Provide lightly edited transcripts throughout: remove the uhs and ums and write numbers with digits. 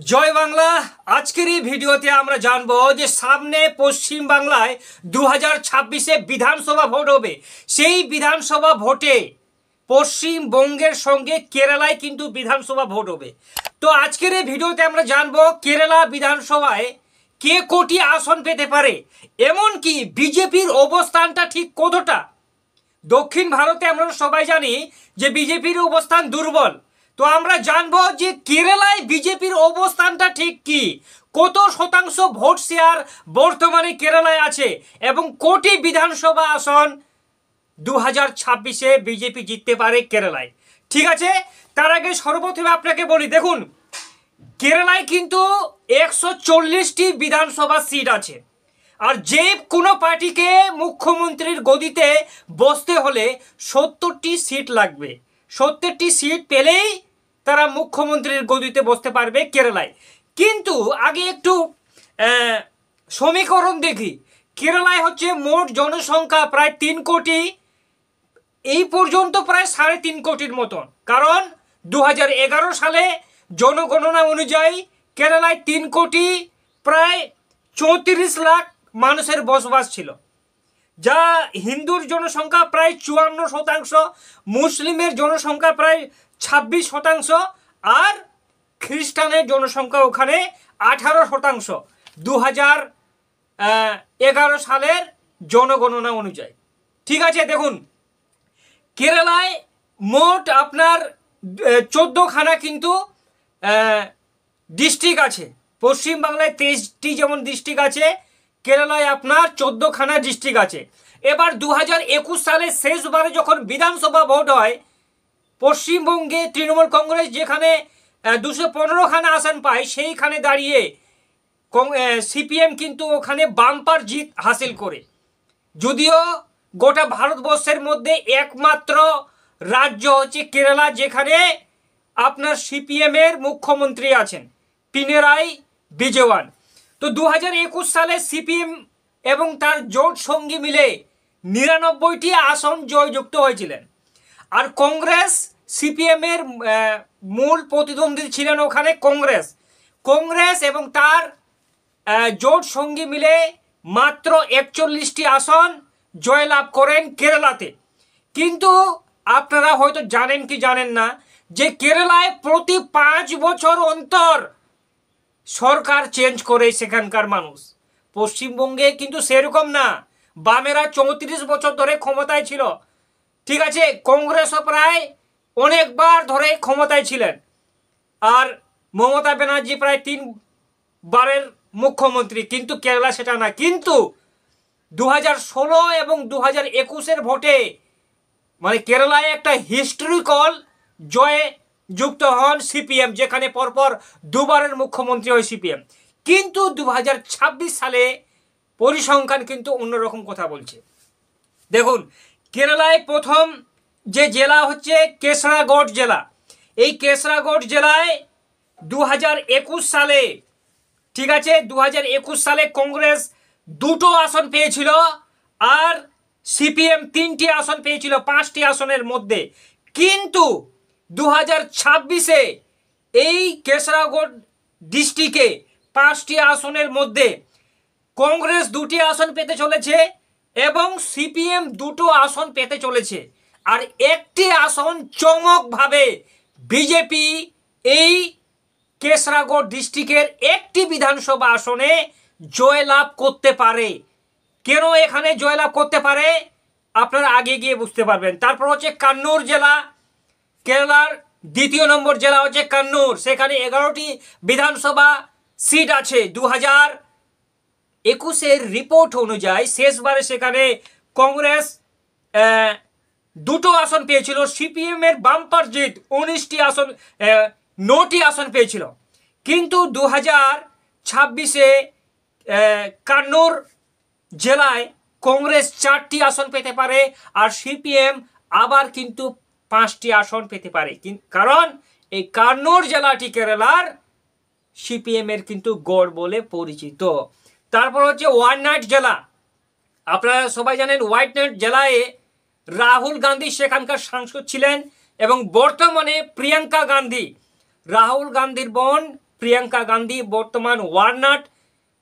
জয় বাংলা। আজকের এই ভিডিওতে আমরা জানবো যে সামনে পশ্চিম বাংলায় 2026-এ বিধানসভা ভোট হবে। সেই বিধানসভা ভোটে পশ্চিমবঙ্গের সঙ্গে কেরালায় কিন্তু বিধানসভা ভোট হবে। তো আজকের এই ভিডিওতে আমরা জানবো কেরালা বিধানসভায় কে কোটি আসন পেতে পারে, এমনকি বিজেপির অবস্থানটা ঠিক কতটা। দক্ষিণ ভারতে আমরা সবাই জানি যে বিজেপির অবস্থান দুর্বল। তো আমরা জানবো যে কেরালায় বিজেপির অবস্থানটা ঠিক কি, কত শতাংশ ভোট শেয়ার বর্তমানে কেরালায় আছে এবং কোটি বিধানসভা আসন 2026-এ বিজেপি জিততে পারে কেরালায়। ঠিক আছে, তার আগে সর্বপ্রথমে আপনাকে বলি, দেখুন কেরালায় কিন্তু 140টি বিধানসভা সিট আছে। আর যে কোনো পার্টিকে মুখ্যমন্ত্রীর গদিতে বসতে হলে 70টি সিট লাগবে। 70টি সিট পেলেই তারা মুখ্যমন্ত্রীর গদিতে বসতে পারবে কেরালায়। কিন্তু আগে একটু সমীকরণ দেখি। কেরালায় হচ্ছে মোট জনসংখ্যা প্রায় 3 কোটি, এই পর্যন্ত প্রায় 3.5 কোটির মতন। কারণ 2011 সালে জনগণনা অনুযায়ী কেরালায় 3 কোটি প্রায় 34 লাখ মানুষের বসবাস ছিল, যা হিন্দুর জনসংখ্যা প্রায় 54%, মুসলিমের জনসংখ্যা প্রায় 26%, আর খ্রিস্টানের জনসংখ্যা ওখানে 18% 2011 সালের জনগণনা অনুযায়ী। ঠিক আছে, দেখুন কেরালায় মোট আপনার 14খানা কিন্তু ডিস্ট্রিক্ট আছে। পশ্চিমবাংলায় 23টি যেমন ডিস্ট্রিক্ট আছে, কেরালায় আপনার 14খানা ডিস্ট্রিক্ট আছে। এবার 2021 সালে শেষবারে যখন বিধানসভা ভোট হয়, পশ্চিমবঙ্গে তৃণমূল কংগ্রেস যেখানে 215খানা আসন পায়, সেইখানে দাঁড়িয়ে সিপিএম কিন্তু ওখানে বাম্পার জিত হাসিল করে। যদিও গোটা ভারতবর্ষের মধ্যে একমাত্র রাজ্য হচ্ছে কেরালা, যেখানে আপনার সিপিএমের মুখ্যমন্ত্রী আছেন পিনারাই বিজয়ন। তো 2021 সালে সিপিএম এবং তার জোট সঙ্গী মিলে 99টি আসন জয়যুক্ত হয়েছিলেন। আর কংগ্রেস সিপিএমের মূল প্রতিদ্বন্দ্বী ছিলেন ওখানে কংগ্রেস এবং তার জোট সঙ্গী মিলে মাত্র 41টি আসন জয়লাভ করেন কেরালাতে। কিন্তু আপনারা হয়তো জানেন কি জানেন না যে কেরালায় প্রতি 5 বছর অন্তর সরকার চেঞ্জ করে সেখানকার মানুষ। পশ্চিমবঙ্গে কিন্তু সেরকম না, বামেরা 34 বছর ধরে ক্ষমতায় ছিল। ঠিক আছে, কংগ্রেসও প্রায় অনেকবার ধরে ক্ষমতায় ছিলেন, আর মমতা ব্যানার্জি প্রায় 3 বারের মুখ্যমন্ত্রী। কিন্তু কেরালা সেটা না। কিন্তু 2016 এবং 2021-এর ভোটে মানে কেরালায় একটা হিস্টোরিক্যাল জয়ে যুক্ত হন সিপিএম, যেখানে পরপর 2 বারের মুখ্যমন্ত্রী হয় সিপিএম। কিন্তু 2026 সালে পরিসংখ্যান কিন্তু অন্যরকম কথা বলছে। দেখুন কেরালায় প্রথম যে জেলা হচ্ছে কেসরাগড় জেলা। এই কেসরাগড় জেলায় 2021 সালে, ঠিক আছে, 2021 সালে কংগ্রেস 2টো আসন পেয়েছিল আর সিপিএম 3টি আসন পেয়েছিল 5টি আসনের মধ্যে। কিন্তু 2026-এ এই কেসরাগড় ডিস্ট্রিক্টে 5টি আসনের মধ্যে কংগ্রেস 2টি আসন পেতে চলেছে এবং সিপিএম 2টো আসন পেতে চলেছে। আর একটি আসন চমকভাবে বিজেপি এই কেসরাগড় ডিস্ট্রিক্টের একটি বিধানসভা আসনে জয়লাভ করতে পারে। কেন এখানে জয়লাভ করতে পারে আপনারা আগে গিয়ে বুঝতে পারবেন। তারপর হচ্ছে কান্নুর জেলা, কেরালার 2 নম্বর জেলা হচ্ছে কান্নুর। সেখানে 11টি বিধানসভা সিট আছে। 2021-এর রিপোর্ট অনুযায়ী শেষবারে সেখানে কংগ্রেস 2টো আসন পেয়েছিল, সিপিএমের বাম্পার জিত 9টি আসন পেয়েছিল। কিন্তু 2026-এ কান্নুর জেলায় কংগ্রেস 4টি আসন পেতে পারে আর সিপিএম আবার কিন্তু 5টি আসন পেতে পারে। কারণ এই কান্নুর জেলাটি কেরালার সিপিএমের কিন্তু গড় বলে পরিচিত। তারপর হচ্ছে ওয়ায়নাড জেলা। আপনারা সবাই জানেন ওয়ায়নাড জেলায় রাহুল গান্ধী সেখানকার সাংসদ ছিলেন এবং বর্তমানে প্রিয়াঙ্কা গান্ধী, রাহুল গান্ধীর বোন প্রিয়াঙ্কা গান্ধী বর্তমান ওয়ারনাট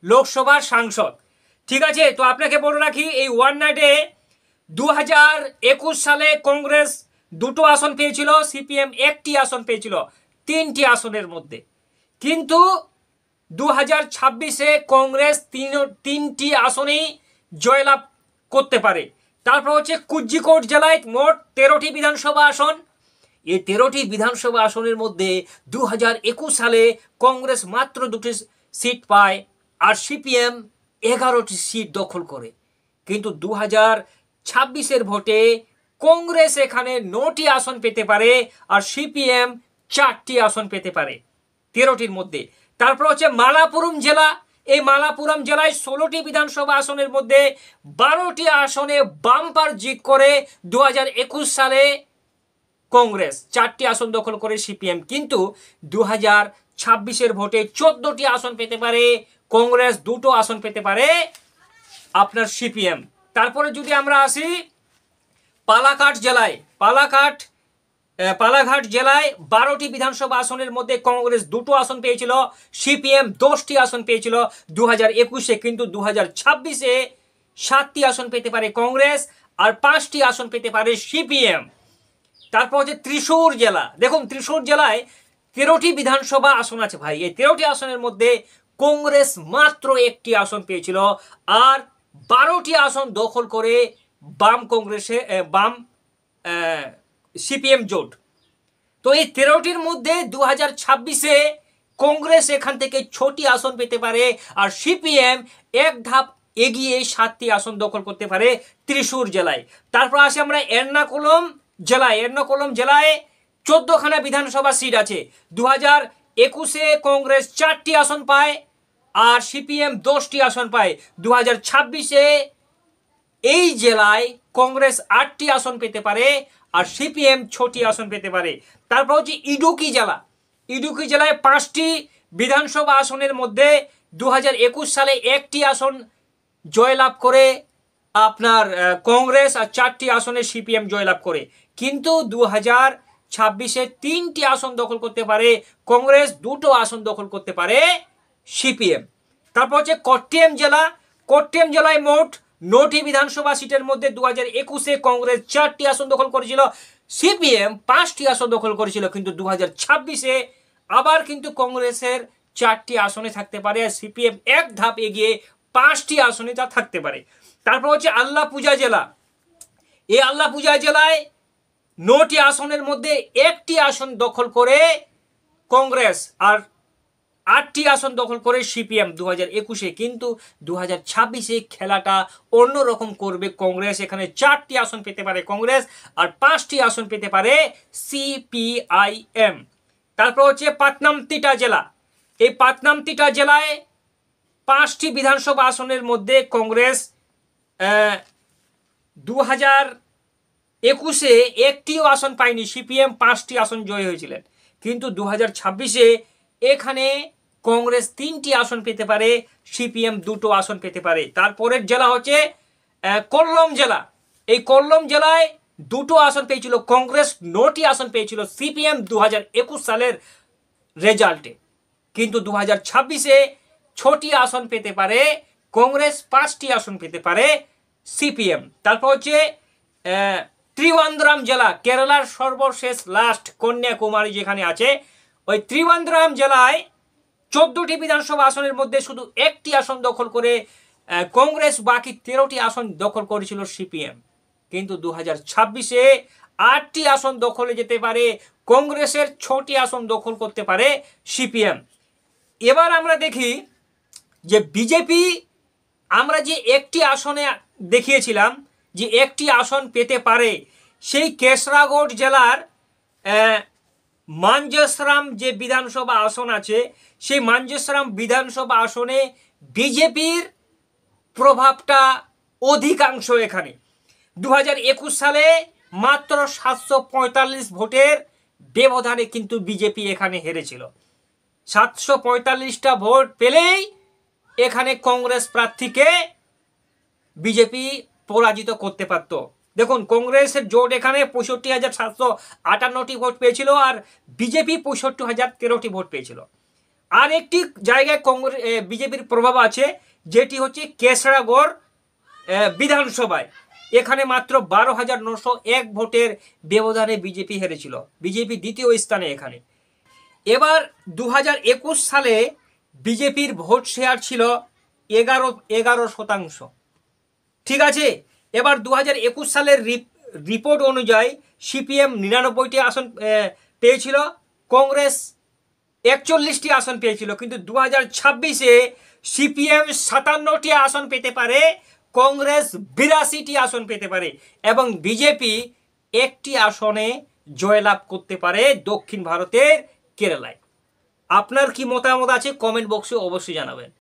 লোকসভার সাংসদ। ঠিক আছে, তো আপনাকে বলে রাখি এই ওয়ারনাটে 2021 সালে কংগ্রেস 2টো আসন পেয়েছিল, সিপিএম 1টি আসন পেয়েছিল 3টি আসনের মধ্যে। কিন্তু 2026-এ কংগ্রেস 3টি আসনেই জয়লাভ করতে পারে। তারপর হচ্ছে কুজ্জিকোট জেলায় মোট 13টি বিধানসভা আসন। এই 13টি বিধানসভা আসনের মধ্যে 2021 সালে কংগ্রেস মাত্র 2টি সিট পায় আর সিপিএম 11টি সিট দখল করে। কিন্তু 2026-এর ভোটে কংগ্রেস এখানে 9টি আসন পেতে পারে আর সিপিএম 4টি আসন পেতে পারে 13টির মধ্যে। তারপর হচ্ছে মালাপুরম জেলা। এই মালাপুরম জেলায় 16টি বিধানসভা আসনের মধ্যে 12টি আসনে বাম্পার জিত করে 2021 সালে কংগ্রেস, 4টি আসন দখল করে সিপিএম। কিন্তু 2026-এর ভোটে 14টি আসন পেতে পারে কংগ্রেস, 2টো আসন পেতে পারে আপনার সিপিএম। তারপরে যদি আমরা আসি পালাঘাট জেলায়, পালাঘাট জেলায় 12টি বিধানসভা আসনের মধ্যে কংগ্রেস 2টো আসন পেয়েছিল, সিপিএম 10টি আসন পেয়েছিল 2021-এ। কিন্তু 2026-এ 7টি আসন পেতে পারে কংগ্রেস আর 5টি আসন পেতে পারে সিপিএম। তারপর হচ্ছে ত্রিশূর জেলা। দেখুন ত্রিশূর জেলায় 13টি বিধানসভা আসন আছে ভাই। এই 13টি আসনের মধ্যে কংগ্রেস মাত্র 1টি আসন পেয়েছিল আর 12টি আসন দখল করে বাম সিপিএম জোট। তো এই 13টির মধ্যে 2026-এ কংগ্রেস এখান থেকে 6টি আসন পেতে পারে আর সিপিএম এক ধাপ এগিয়ে 7টি আসন দখল করতে পারে ত্রিশূর জেলায়। তারপর আসি আমরা এর্নাকুলম জেলায় 14খানা বিধানসভা সিট আছে। 2021-এ কংগ্রেস 4টি আসন পায় আর সিপিএম 10টি আসন পায়। 2026-এ এই জেলায় কংগ্রেস 8টি আসন পেতে পারে আর সিপিএম 6টি আসন পেতে পারে। তারপর হচ্ছে ইডুকি জেলায় 5টি বিধানসভা আসনের মধ্যে 2021 সালে 1টি আসন জয়লাভ করে আপনার কংগ্রেস আর 4টি আসনে সিপিএম জয়লাভ করে। কিন্তু 2026-এ 3টি আসন দখল করতে পারে কংগ্রেস, 2টো আসন দখল করতে পারে সিপিএম। তারপর হচ্ছে কোট্টেম জেলায় মোট 9টি বিধানসভা সিটের মধ্যে 2021-এ কংগ্রেস 4টি আসন দখল করেছিল, সিপিএম 5টি আসন দখল করেছিল। কিন্তু 2026-এ আবার কিন্তু কংগ্রেসের 4টি আসনে থাকতে পারে আর সিপিএম এক ধাপ এগিয়ে 5টি আসনে তা থাকতে পারে। তারপর হচ্ছে আল্লাপুজা জেলা। এই আল্লাপুজা জেলায় 9টি আসনের মধ্যে 1টি আসন দখল করে কংগ্রেস আর 8টি আসন দখল করে সিপিএম 2021-এ। কিন্তু 2026-এ খেলাটা অন্যরকম করবে কংগ্রেস। এখানে 4টি আসন পেতে পারে কংগ্রেস আর 5টি আসন পেতে পারে সিপিআইএম। তারপর হচ্ছে পাতনামতিটা জেলা। এই পাতনামতিটা জেলায় 5টি বিধানসভা আসনের মধ্যে কংগ্রেস 2021-এ 1টিও আসন পায়নি, সিপিএম 5টি আসন জয় হয়েছিলেন। কিন্তু 2026-এ এখানে কংগ্রেস 3টি আসন পেতে পারে, সিপিএম 2টো আসন পেতে পারে। তারপরের জেলা হচ্ছে কোল্লম জেলা। এই কোল্লম জেলায় 2টো আসন পেয়েছিল কংগ্রেস, 9টি আসন পেয়েছিল সিপিএম 2021 সালের রেজাল্টে। কিন্তু 2026-এ 6টি আসন পেতে পারে কংগ্রেস, 5টি আসন পেতে পারে সিপিএম। তারপর হচ্ছে ত্রিবান্দ্রাম জেলা, কেরালার সর্বশেষ লাস্ট কন্যাকুমারী যেখানে আছে, ওই ত্রিবান্দ্রাম জেলায় 14টি বিধানসভা আসনের মধ্যে শুধু 1টি আসন দখল করে কংগ্রেস, বাকি 13টি আসন দখল করেছিল সিপিএম। কিন্তু 2026-এ 8টি আসন দখলে যেতে পারে কংগ্রেসের, 6টি আসন দখল করতে পারে সিপিএম। এবার আমরা দেখি যে বিজেপি, আমরা যে একটি আসনে দেখিয়েছিলাম যে একটি আসন পেতে পারে, সেই কেশরাগড় জেলার মাঞ্জেসরাম যে বিধানসভা আসন আছে, সেই মাঞ্জেসরাম বিধানসভা আসনে বিজেপির প্রভাবটা অধিকাংশ। এখানে 2021 সালে মাত্র 745 ভোটের ব্যবধানে কিন্তু বিজেপি এখানে হেরেছিল। 745টা ভোট পেলেই এখানে কংগ্রেস প্রার্থীকে বিজেপি পরাজিত করতে পারত। দেখুন কংগ্রেসের জোট এখানে 65,758টি ভোট পেয়েছিল আর বিজেপি 65,013টি ভোট পেয়েছিল। আর একটি জায়গায় কংগ্রেস বিজেপির প্রভাব আছে, যেটি হচ্ছে কেশড়াগড় বিধানসভায়। এখানে মাত্র 12,901 ভোটের ব্যবধানে বিজেপি হেরেছিল, বিজেপি দ্বিতীয় স্থানে এখানে। এবার 2021 সালে বিজেপির ভোট শেয়ার ছিল 11%। ঠিক আছে, এবার 2021 সালের রিপোর্ট অনুযায়ী সিপিএম 99টি আসন পেয়েছিল, কংগ্রেস 41টি আসন পেয়েছিল। কিন্তু 2026-এ সিপিএম 57টি আসন পেতে পারে, কংগ্রেস 82টি আসন পেতে পারে এবং বিজেপি একটি আসনে জয়লাভ করতে পারে দক্ষিণ ভারতের কেরালায়। আপনার কি মতামত আছে কমেন্ট বক্সে অবশ্যই জানাবেন।